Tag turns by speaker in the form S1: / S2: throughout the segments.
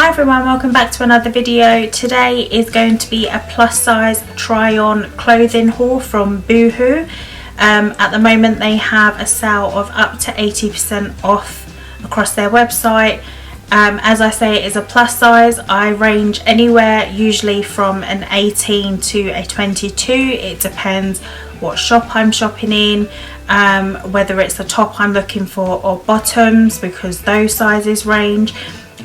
S1: Hi everyone, welcome back to another video. Today is going to be a plus size try on clothing haul from BooHoo. At the moment they have a sale of up to 80% off across their website. As I say, it is a plus size. I range anywhere usually from an 18 to a 22. It depends what shop I'm shopping in, whether it's a top I'm looking for or bottoms, because those sizes range.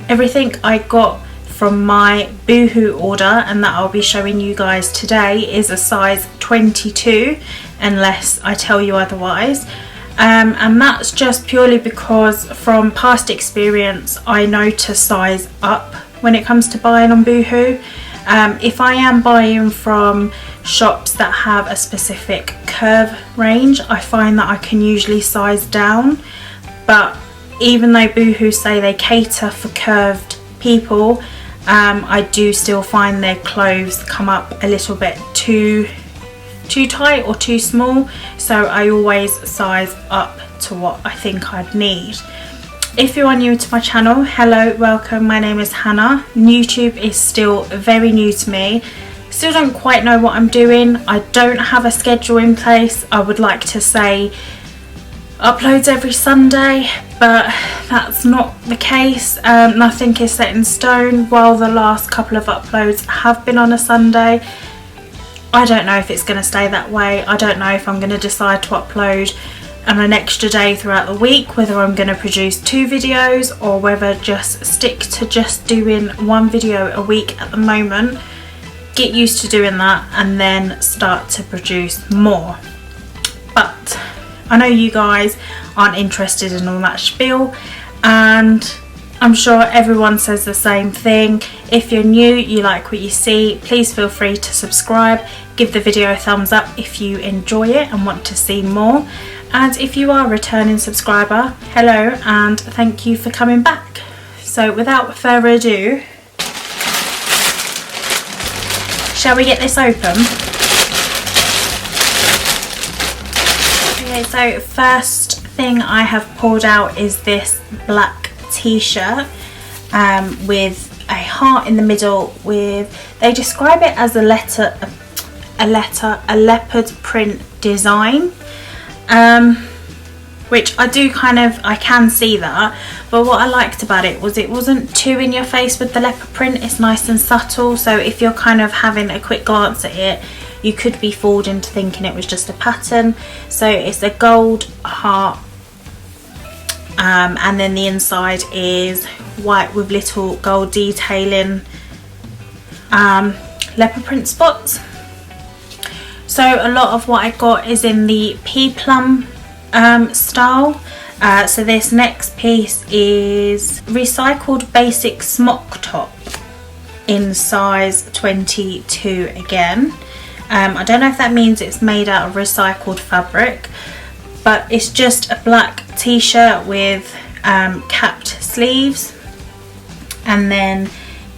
S1: Everything I got from my BooHoo order and that I'll be showing you guys today is a size 22 unless I tell you otherwise. And that's just purely because from past experience I know to size up when it comes to buying on BooHoo. If I am buying from shops that have a specific curve range, I find that I can usually size down, but even though BooHoo say they cater for curved people, I do still find their clothes come up a little bit too tight or too small, so I always size up to what I think I'd need. If you are new to my channel, hello, welcome, my name is Hannah. YouTube is still very new to me. Still don't quite know what I'm doing. I don't have a schedule in place. I would like to say uploads every Sunday, but that's not the case. Nothing is set in stone. While the last couple of uploads have been on a Sunday, I don't know if it's going to stay that way. I don't know if I'm going to decide to upload on an extra day throughout the week, whether I'm going to produce 2 videos or whether just stick to just doing 1 video a week at the moment, get used to doing that and then start to produce more. But I know you guys aren't interested in all that spiel, and I'm sure everyone says the same thing. If you're new, you like what you see, please feel free to subscribe, give the video a thumbs up if you enjoy it and want to see more. And if you are a returning subscriber, hello and thank you for coming back. So without further ado, shall we get this open? Okay, so first thing I have pulled out is this black t-shirt with a heart in the middle with, they describe it as a leopard print design, which I can see that, but what I liked about it was it wasn't too in your face with the leopard print. It's nice and subtle, so if you're kind of having a quick glance at it, you could be fooled into thinking it was just a pattern. So it's a gold heart, and then the inside is white with little gold detailing, leopard print spots. So a lot of what I got is in the peplum style. So this next piece is recycled basic smock top in size 22 again. I don't know if that means it's made out of recycled fabric, but it's just a black t-shirt with capped sleeves and then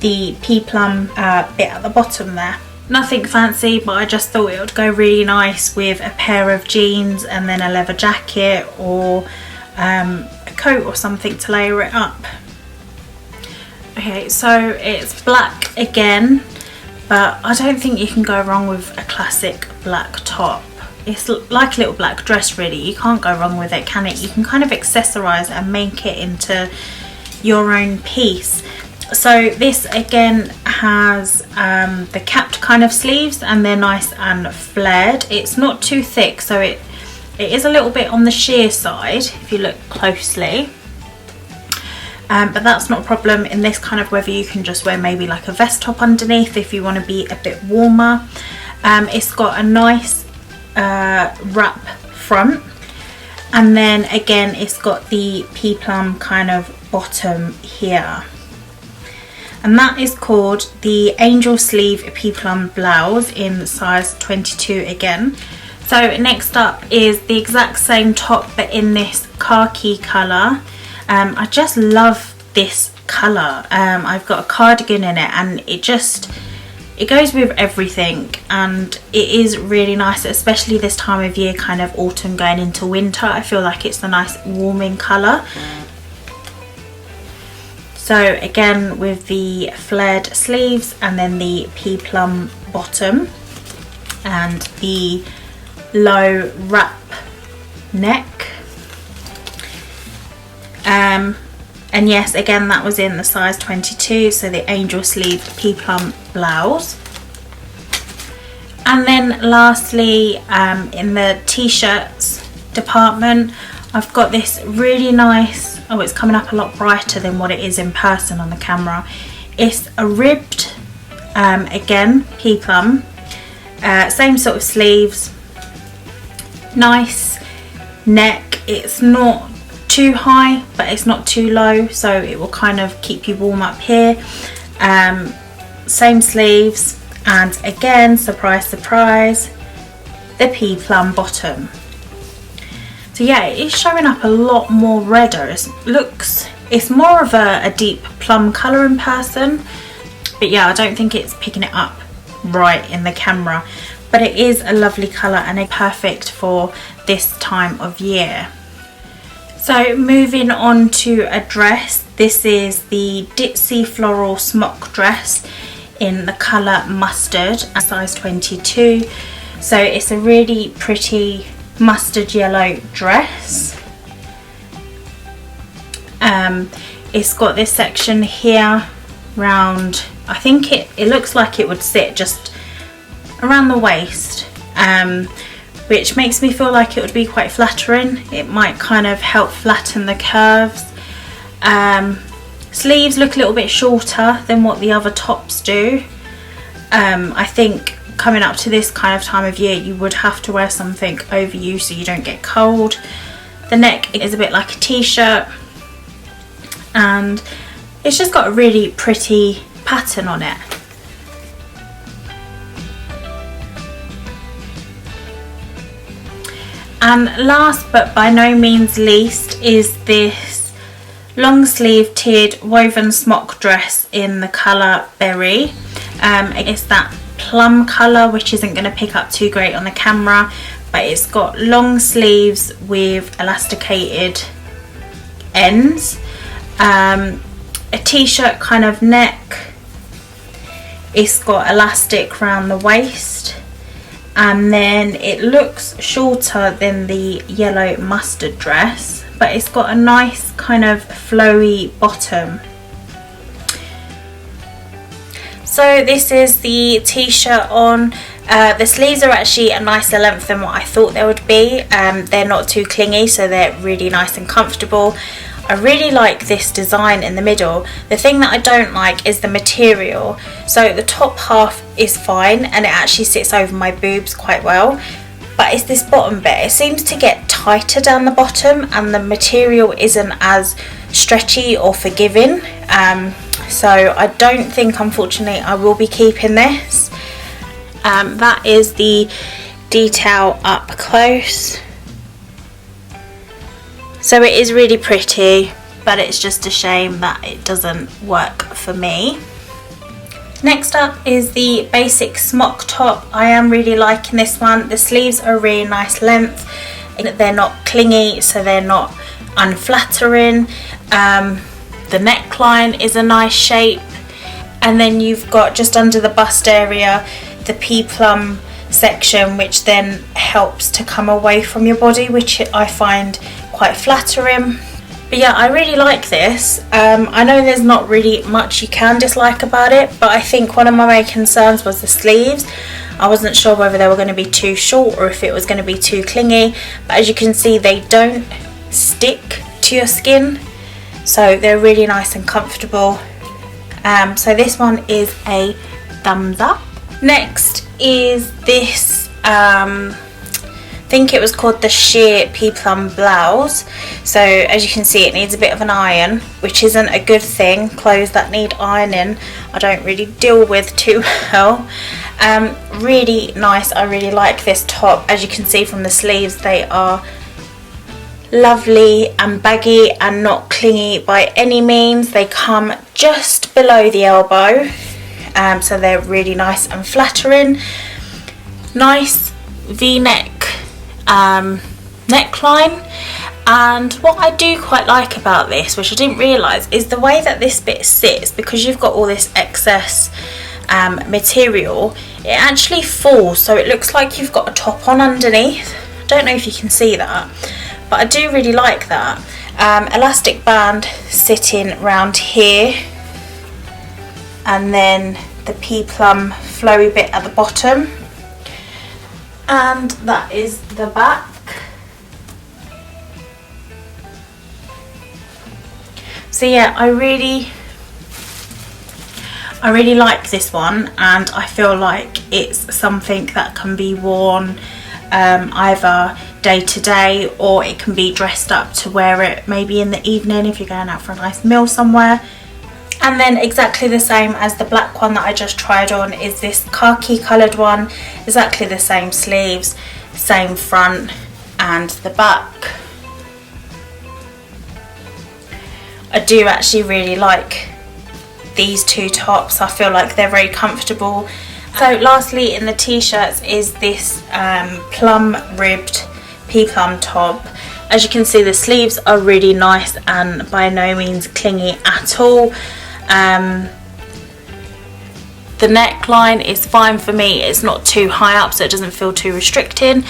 S1: the peplum bit at the bottom there. Nothing fancy, but I just thought it would go really nice with a pair of jeans and then a leather jacket or a coat or something to layer it up. Okay, so it's black again, but I don't think you can go wrong with a classic black top. It's like a little black dress really, you can't go wrong with it, can it? You can kind of accessorize it and make it into your own piece. So this again has the capped kind of sleeves and they're nice and flared. It's not too thick, so it is a little bit on the sheer side if you look closely. But that's not a problem. In this kind of weather you can just wear maybe like a vest top underneath if you want to be a bit warmer. It's got a nice wrap front, and then again it's got the peplum kind of bottom here, and that is called the angel sleeve peplum blouse in size 22 again. So next up is the exact same top but in this khaki colour. I just love this colour. I've got a cardigan in it and it goes with everything, and it is really nice, especially this time of year, kind of autumn going into winter. I feel like it's a nice warming colour. So again with the flared sleeves and then the pea plum bottom and the low wrap neck. And yes, again that was in the size 22, so the angel sleeve pea plum blouse. And then lastly, in the t-shirts department, I've got this really nice, oh, it's coming up a lot brighter than what it is in person on the camera. It's a ribbed, again, pea plum, same sort of sleeves, nice neck. It's not too high, but it's not too low, so it will kind of keep you warm up here. Same sleeves, and again, surprise surprise, the pea plum bottom. So yeah, it is showing up a lot more redder. It's more of a deep plum colour in person, but yeah, I don't think it's picking it up right in the camera, but it is a lovely colour and it's perfect for this time of year. So moving on to a dress, this is the Ditzy Floral Smock dress in the colour mustard, size 22. So it's a really pretty mustard yellow dress. It's got this section here round, I think it looks like it would sit just around the waist, which makes me feel like it would be quite flattering. It might kind of help flatten the curves. Sleeves look a little bit shorter than what the other tops do. I think coming up to this kind of time of year, you would have to wear something over you so you don't get cold. The neck is a bit like a t-shirt, and it's just got a really pretty pattern on it. And last but by no means least is this long sleeve tiered woven smock dress in the colour berry. It's that plum colour, which isn't going to pick up too great on the camera, but it's got long sleeves with elasticated ends, a t-shirt kind of neck. It's got elastic around the waist, and then it looks shorter than the yellow mustard dress, but it's got a nice kind of flowy bottom. So this is the t-shirt on. The sleeves are actually a nicer length than what I thought they would be. They're not too clingy, so they're really nice and comfortable. I really like this design in the middle. The thing that I don't like is the material. So the top half is fine and it actually sits over my boobs quite well, but it's this bottom bit. It seems to get tighter down the bottom and the material isn't as stretchy or forgiving. So I don't think, unfortunately, I will be keeping this. That is the detail up close. So it is really pretty, but it's just a shame that it doesn't work for me. Next up is the basic smock top. I am really liking this one. The sleeves are a really nice length. They're not clingy, so they're not unflattering. The neckline is a nice shape, and then you've got just under the bust area the pea plum section, which then helps to come away from your body, which I find quite flattering. But yeah, I really like this. I know there's not really much you can dislike about it, but I think one of my main concerns was the sleeves. I wasn't sure whether they were going to be too short or if it was going to be too clingy, but as you can see, they don't stick to your skin, so they're really nice and comfortable. So this one is a thumbs up. Next is this, I think it was called the sheer pea plum blouse. So as you can see, it needs a bit of an iron, which isn't a good thing. Clothes that need ironing I don't really deal with too well. Really nice. I really like this top. As you can see from the sleeves, they are lovely and baggy and not clingy by any means. They come just below the elbow, so they're really nice and flattering. Nice v-neck neckline, And what I do quite like about this, which I didn't realise, is the way that this bit sits, because you've got all this excess material, it actually falls, so it looks like you've got a top on underneath. I don't know if you can see that, but I do really like that. Elastic band sitting round here, and then the pea plum flowy bit at the bottom, and that is the back. So yeah, I really like this one, and I feel like it's something that can be worn either day to day, or it can be dressed up to wear it maybe in the evening if you're going out for a nice meal somewhere. And then exactly the same as the black one that I just tried on is this khaki coloured one. Exactly the same sleeves, same front and the back. I do actually really like these two tops. I feel like they're very comfortable. So lastly in the t-shirts is this plum ribbed pea plum top. As you can see, the sleeves are really nice and by no means clingy at all. The neckline is fine for me. It's not too high up, so it doesn't feel too restricting.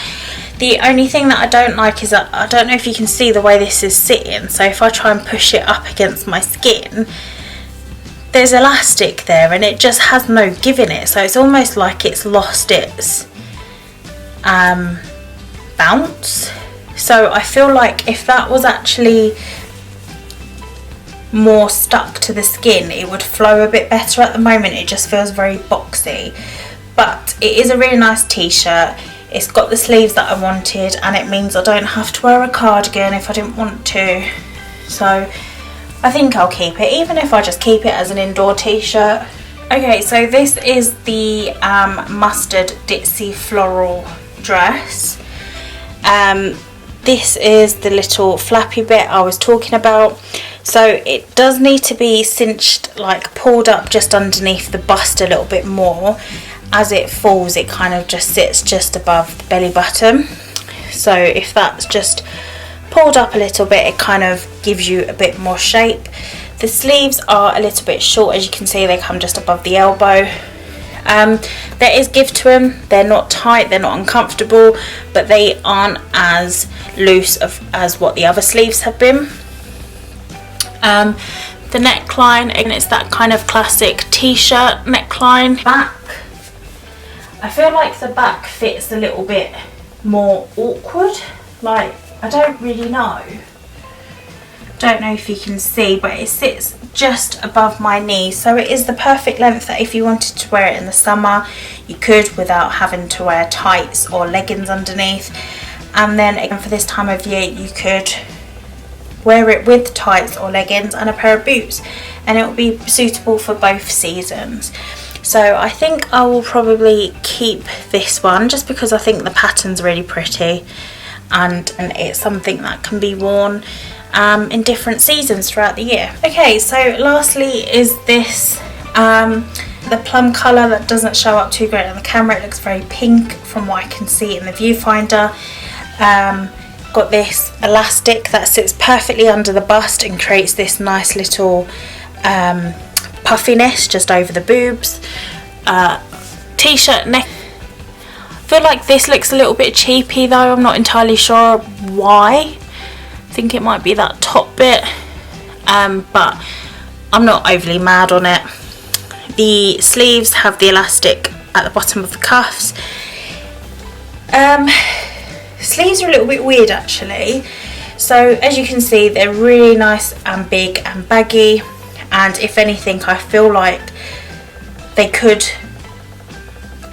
S1: The only thing that I don't like is that I don't know if you can see the way this is sitting. So if I try and push it up against my skin, there's elastic there and it just has no give in it. So it's almost like it's lost its bounce. So I feel like if that was actually more stuck to the skin, it would flow a bit better. At the moment it just feels very boxy, but it is a really nice t-shirt. It's got the sleeves that I wanted, and it means I don't have to wear a cardigan if I didn't want to. So I think I'll keep it, even if I just keep it as an indoor t-shirt. Okay, so this is the mustard ditzy floral dress. This is the little flappy bit I was talking about. So it does need to be cinched, like pulled up just underneath the bust a little bit more. As it falls, it kind of just sits just above the belly button. So if that's just pulled up a little bit, it kind of gives you a bit more shape. The sleeves are a little bit short, as you can see, they come just above the elbow. There is give to them. They're not tight, they're not uncomfortable, but they aren't as loose as what the other sleeves have been. The neckline, again, it's that kind of classic t-shirt neckline. Back, I feel like the back fits a little bit more awkward. Like, I don't really know. Don't know if you can see, but it sits just above my knee, so it is the perfect length that if you wanted to wear it in the summer, you could without having to wear tights or leggings underneath. And then again, for this time of year, you could wear it with tights or leggings and a pair of boots, and it will be suitable for both seasons. So I think I will probably keep this one just because I think the pattern's really pretty, and it's something that can be worn in different seasons throughout the year. Okay, so lastly is this the plum colour that doesn't show up too great on the camera. It looks very pink from what I can see in the viewfinder. Got this elastic that sits perfectly under the bust and creates this nice little puffiness just over the boobs. T-shirt neck. I feel like this looks a little bit cheapy though. I'm not entirely sure why. I think it might be that top bit, but I'm not overly mad on it. The sleeves have the elastic at the bottom of the cuffs. Sleeves are a little bit weird actually. So as you can see, they're really nice and big and baggy, and if anything I feel like they could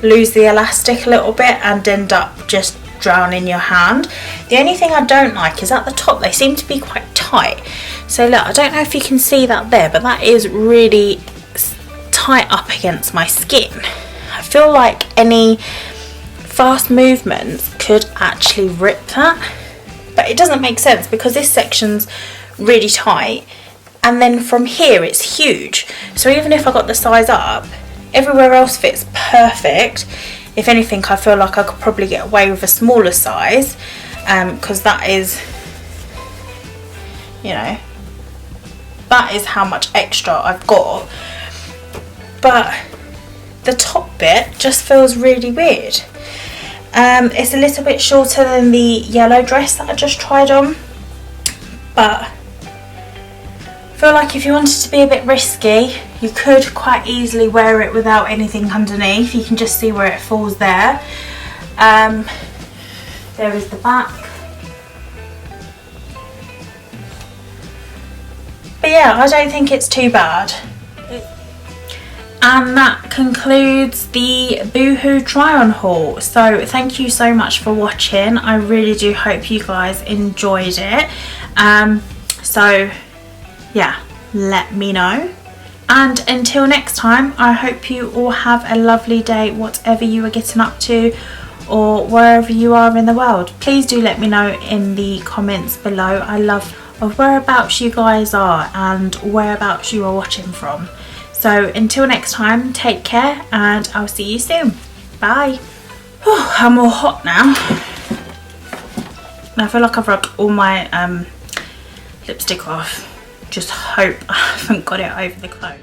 S1: lose the elastic a little bit and end up just drowning your hand. The only thing I don't like is at the top they seem to be quite tight. So look, I don't know if you can see that there, but that is really tight up against my skin. I feel like any fast movements could actually rip that, but it doesn't make sense because this section's really tight and then from here it's huge. So even if I got the size up, everywhere else fits perfect. If anything, I feel like I could probably get away with a smaller size, because that is you know, that is how much extra I've got. But the top bit just feels really weird. It's a little bit shorter than the yellow dress that I just tried on, but I feel like if you wanted to be a bit risky, you could quite easily wear it without anything underneath. You can just see where it falls there. There is the back. But yeah, I don't think it's too bad. And that concludes the BooHoo try on haul. So thank you so much for watching. I really do hope you guys enjoyed it. So yeah, let me know. And until next time, I hope you all have a lovely day, whatever you are getting up to or wherever you are in the world. Please do let me know in the comments below. I love of whereabouts you guys are and whereabouts you are watching from. So until next time, take care and I'll see you soon. Bye. Whew, I'm all hot now. I feel like I've rubbed all my lipstick off. Just hope I haven't got it over the clothes.